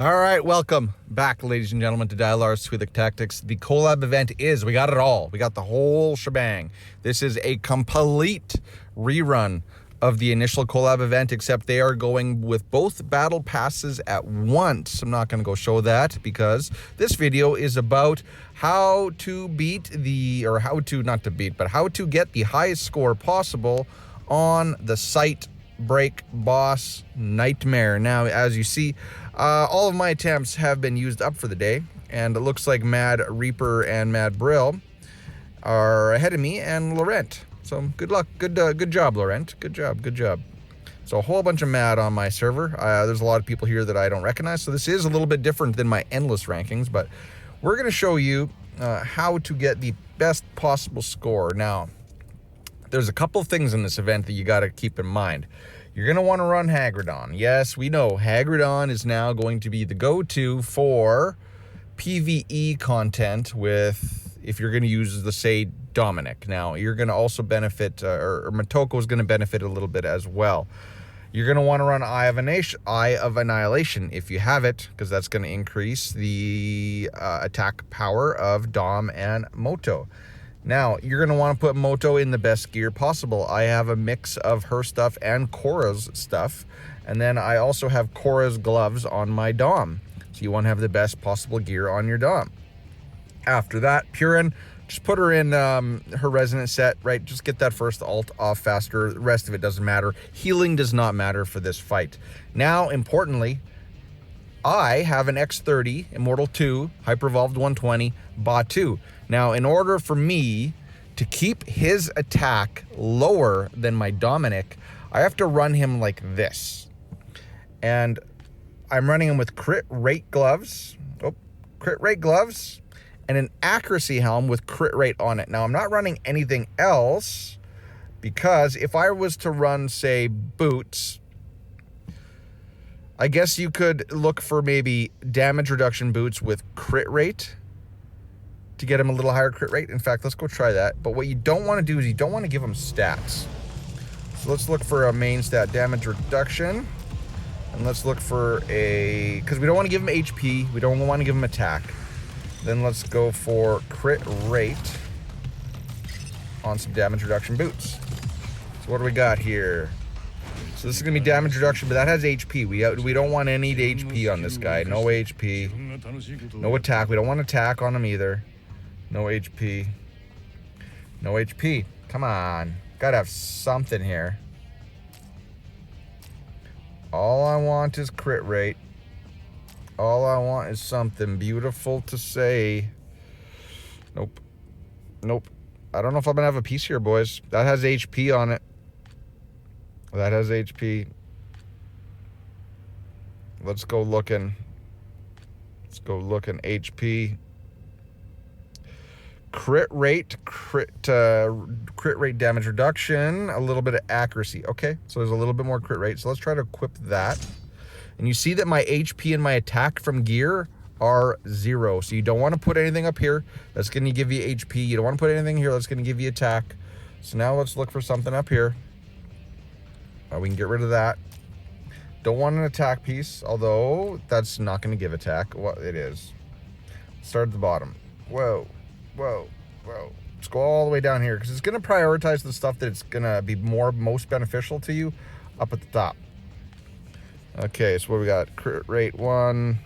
All right, welcome back, ladies and gentlemen, to Dialar's Swedish Tactics. The collab event we got it all. We got the whole shebang. This is a complete rerun of the initial collab event, except they are going with both battle passes at once. I'm not going to go show that because this video is about how to beat how to get the highest score possible on the Sight Break Boss Nightmare. Now, as you see, all of my attempts have been used up for the day, and it looks like Mad Reaper and Mad Brill are ahead of me and Laurent. So good luck, good job, Laurent. Good job. So a whole bunch of Mad on my server. There's a lot of people here that I don't recognize, so this is a little bit different than my endless rankings, but we're going to show you how to get the best possible score. Now, there's a couple of things in this event that you got to keep in mind. You're going to want to run Hagridon. Yes, we know Hagridon is now going to be the go-to for PvE content if you're going to use the, say, Dominic. Now, you're going to also benefit, or Motoko is going to benefit a little bit as well. You're going to want to run Eye of Annihilation if you have it, because that's going to increase the attack power of Dom and Moto. Now, you're going to want to put Moto in the best gear possible. I have a mix of her stuff and Korra's stuff. And then I also have Korra's gloves on my Dom. So you want to have the best possible gear on your Dom. After that, Purin, just put her in her resonant set, right? Just get that first ult off faster. The rest of it doesn't matter. Healing does not matter for this fight. Now, importantly, I have an X30, Immortal 2, Hyper-Evolved 120, Batu. Now, in order for me to keep his attack lower than my Dominic, I have to run him like this. And I'm running him with crit rate gloves, and an accuracy helm with crit rate on it. Now, I'm not running anything else because if I was to run, say, boots, I guess you could look for maybe damage reduction boots with crit rate to get him a little higher crit rate. In fact, let's go try that. But what you don't want to do is you don't want to give him stats. So let's look for a main stat, damage reduction. And let's look for because we don't want to give him HP. We don't want to give him attack. Then let's go for crit rate on some damage reduction boots. So what do we got here? So this is going to be damage reduction, but that has HP. We don't want any HP on this guy. No HP. No attack. We don't want attack on him either. No HP. No HP. Come on. Gotta have something here. All I want is crit rate. All I want is something beautiful to say. Nope. I don't know if I'm gonna have a piece here, boys. That has HP on it. That has HP. Let's go looking. HP. Crit rate damage reduction, a little bit of accuracy. Okay, so there's a little bit more crit rate. So let's try to equip that. And you see that my HP and my attack from gear are 0. So you don't want to put anything up here. That's going to give you HP. You don't want to put anything here. That's going to give you attack. So now let's look for something up here. We can get rid of that. Don't want an attack piece, although that's not going to give attack. Well, it is. Start at the bottom. Whoa. Let's go all the way down here because it's going to prioritize the stuff that's going to be most beneficial to you up at the top. Okay, so what we got? Crit rate 1.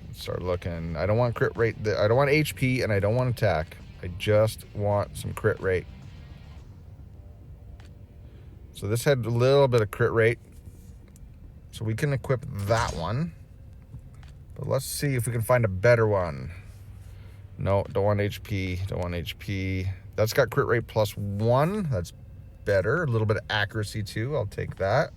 Let's start looking. I don't want crit rate. I don't want HP and I don't want attack. I just want some crit rate. So this had a little bit of crit rate. So we can equip that one. But let's see if we can find a better one. No, don't want HP. That's got crit rate +1. That's better. A little bit of accuracy too. I'll take that.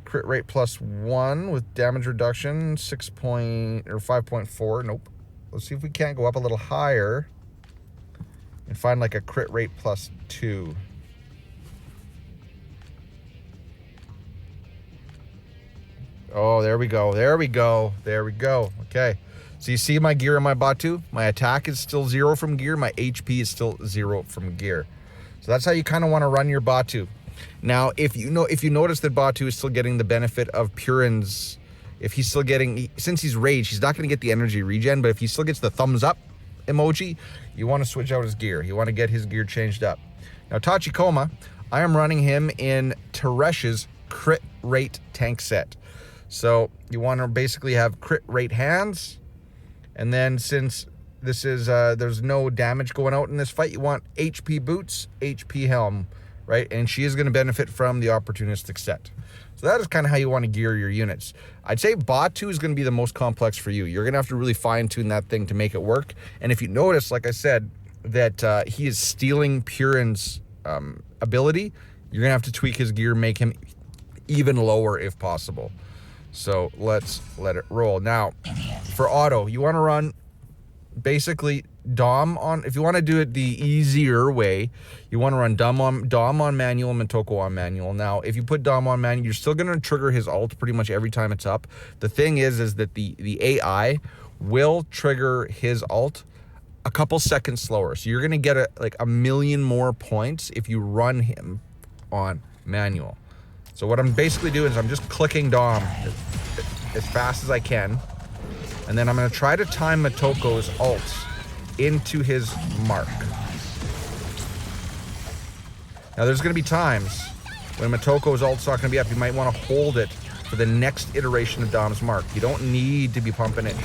Crit rate +1 with damage reduction 5.4. Nope. Let's see if we can't go up a little higher and find like a crit rate +2. Oh, there we go. Okay. So you see my gear in my Batu? My attack is still 0 from gear. My HP is still 0 from gear. So that's how you kind of want to run your Batu. Now, if you notice that Batu is still getting the benefit of Purin's if he's still getting, since he's rage, he's not going to get the energy regen, but if he still gets the thumbs up emoji, you want to switch out his gear. You want to get his gear changed up. Now, Tachikoma, I am running him in Teresh's crit rate tank set. So you want to basically have crit rate hands, and then since this is there's no damage going out in this fight, you want HP boots, HP helm, right? And she is going to benefit from the opportunistic set. So that is kind of how you want to gear your units. I'd say Batu is going to be the most complex for you. You're going to have to really fine tune that thing to make it work. And if you notice, like I said, that he is stealing Purin's ability, you're going to have to tweak his gear, make him even lower if possible. So let's let it roll. Now, for auto, you want to run basically Dom on, if you want to do it the easier way, you want to run Dom on manual and Motoko on manual. Now, if you put Dom on manual, you're still going to trigger his ult pretty much every time it's up. The thing is that the AI will trigger his ult a couple seconds slower. So you're going to get like a million more points if you run him on manual. So what I'm basically doing is I'm just clicking Dom as fast as I can. And then I'm going to try to time Motoko's ults into his mark. Now there's going to be times when Motoko's ult's not going to be up. You might want to hold it for the next iteration of Dom's mark. You don't need to be pumping it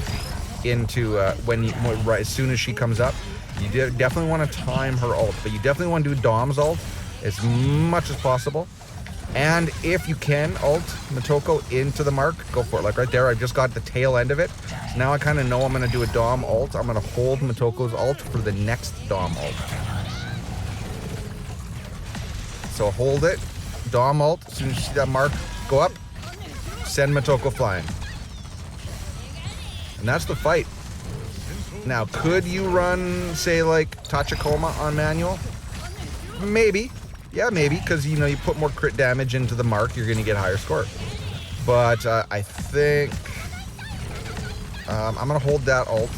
into right as soon as she comes up. You definitely want to time her ult, but you definitely want to do Dom's ult as much as possible. And if you can ult Motoko into the mark, go for it. Like right there, I just got the tail end of it. So now I kind of know I'm going to do a Dom ult. I'm going to hold Motoko's ult for the next Dom ult. So hold it, Dom ult. As soon as you see that mark go up, send Motoko flying. And that's the fight. Now, could you run, say, like Tachikoma on manual? Maybe. Yeah, maybe, because, you know, you put more crit damage into the mark, you're going to get a higher score. But I think I'm going to hold that ult.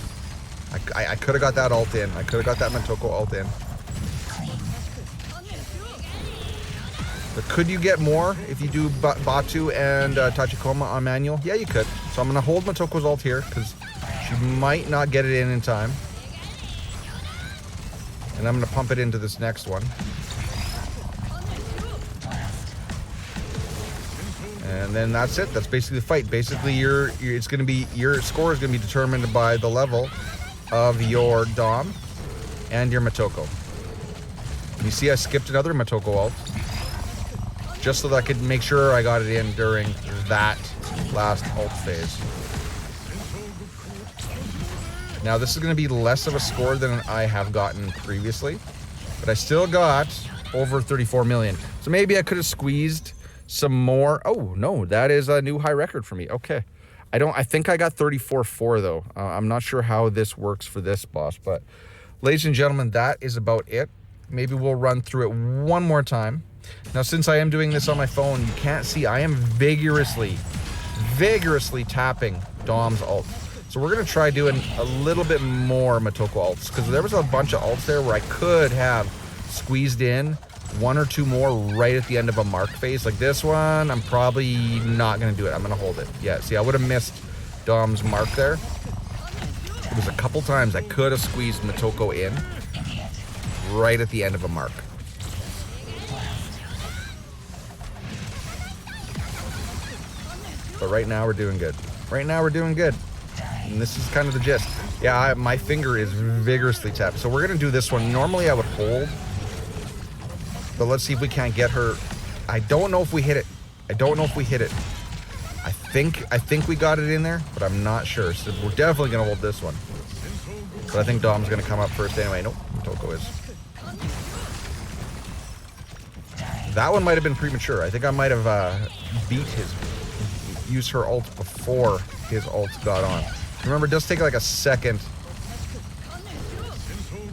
I could have got that ult in. I could have got that Motoko ult in. But could you get more if you do Batu and Tachikoma on manual? Yeah, you could. So I'm going to hold Motoko's ult here, because she might not get it in time. And I'm going to pump it into this next one. And then that's it. That's basically the fight. Basically, your score is going to be determined by the level of your Dom and your Motoko. You see, I skipped another Motoko ult just so that I could make sure I got it in during that last ult phase. Now, this is going to be less of a score than I have gotten previously, but I still got over 34 million. So maybe I could have squeezed some more. Oh no, that is a new high record for me. Okay, I think I got 34.4 though. I'm not sure how this works for this boss, but ladies and gentlemen, that is about it. Maybe we'll run through it one more time. Now, since I am doing this on my phone, you can't see I am vigorously tapping Dom's ult. So we're gonna try doing a little bit more Motoko ults, because there was a bunch of ults there where I could have squeezed in one or two more right at the end of a mark phase. Like this one, I'm probably not going to do it. I'm going to hold it. Yeah, see, I would have missed Dom's mark there. It was a couple times I could have squeezed Motoko in right at the end of a mark. But right now we're doing good. Right now we're doing good. And this is kind of the gist. Yeah, my finger is vigorously tapped. So we're going to do this one. Normally I would hold, but let's see if we can't get her. I don't know if we hit it. I think we got it in there, but I'm not sure. So we're definitely going to hold this one. But I think Dom's going to come up first anyway. Nope, Motoko is. That one might have been premature. I think I might have used her ult before his ult got on. Remember, it does take like a second.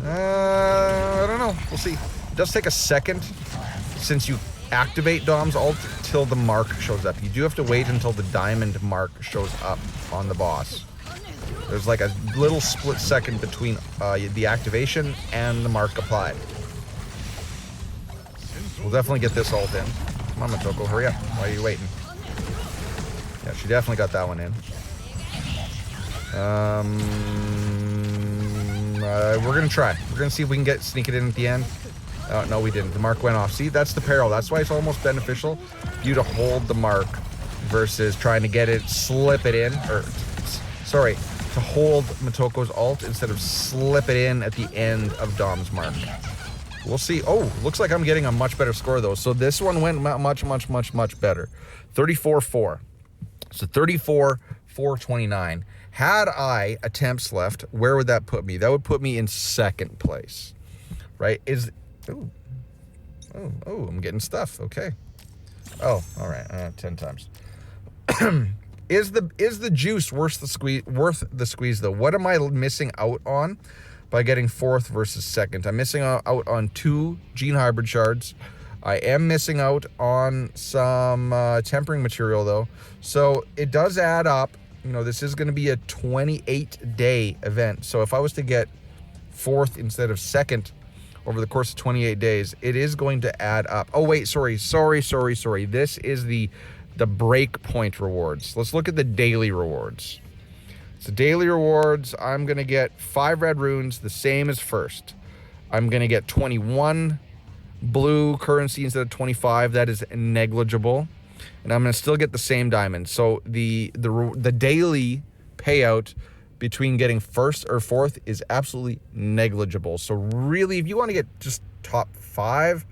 I don't know. We'll see. It does take a second since you activate Dom's ult till the mark shows up. You do have to wait until the diamond mark shows up on the boss. There's like a little split second between the activation and the mark applied. We'll definitely get this ult in. Come on, Motoko, hurry up. Why are you waiting? Yeah, she definitely got that one in. We're gonna try. We're gonna see if we can sneak it in at the end. Oh, no, we didn't. The mark went off. See, that's the peril. That's why it's almost beneficial for you to hold the mark versus trying to get it, slip it in, or sorry, to hold Motoko's ult instead of slip it in at the end of Dom's mark. We'll see. Oh, looks like I'm getting a much better score though. So this one went much better. 34-4. So 34-429. Had I attempts left, where would that put me? That would put me in second place, right? Oh, I'm getting stuff. Okay. Oh, all right. 10 times. Is the juice worth the squeeze though? What am I missing out on by getting fourth versus second? I'm missing out on 2 gene hybrid shards. I am missing out on some tempering material though. So it does add up. You know, this is going to be a 28-day event. So if I was to get fourth instead of second over the course of 28 days, it is going to add up. Oh, wait, sorry. This is the breakpoint rewards. Let's look at the daily rewards. So daily rewards, I'm going to get 5 red runes, the same as first. I'm going to get 21 blue currency instead of 25. That is negligible. And I'm going to still get the same diamond. So the daily payout between getting first or fourth is absolutely negligible. So really, if you want to get just top 5,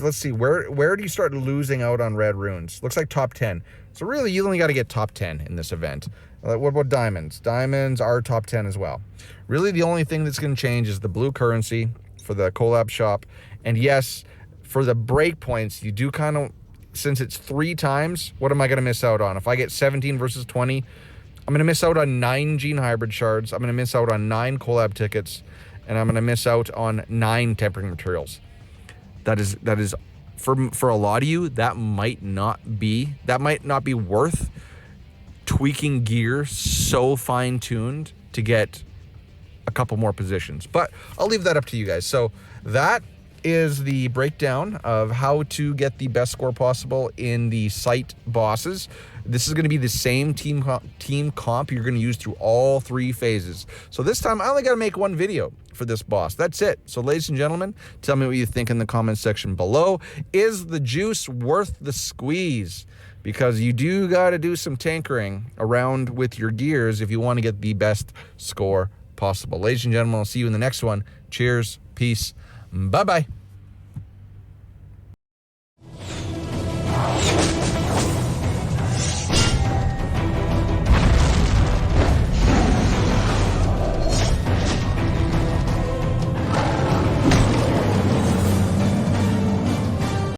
let's see, where do you start losing out on red runes? Looks like top 10. So really, you only got to get top 10 in this event. What about diamonds? Diamonds are top 10 as well. Really, the only thing that's going to change is the blue currency for the collab shop. And yes, for the breakpoints, you do kind of, since it's 3 times, what am I going to miss out on? If I get 17 versus 20, I'm going to miss out on 9 gene hybrid shards. I'm going to miss out on 9 collab tickets, and I'm going to miss out on 9 tempering materials. That is for a lot of you, that might not be worth tweaking gear so fine-tuned to get a couple more positions. But I'll leave that up to you guys. So that is the breakdown of how to get the best score possible in the site bosses. This is going to be the same team comp you're going to use through all 3 phases. So this time I only got to make 1 video for this boss. That's it. So ladies and gentlemen, tell me what you think in the comments section below. Is the juice worth the squeeze? Because you do got to do some tinkering around with your gears if you want to get the best score possible. Ladies and gentlemen, I'll see you in the next one. Cheers. Peace. Bye-bye.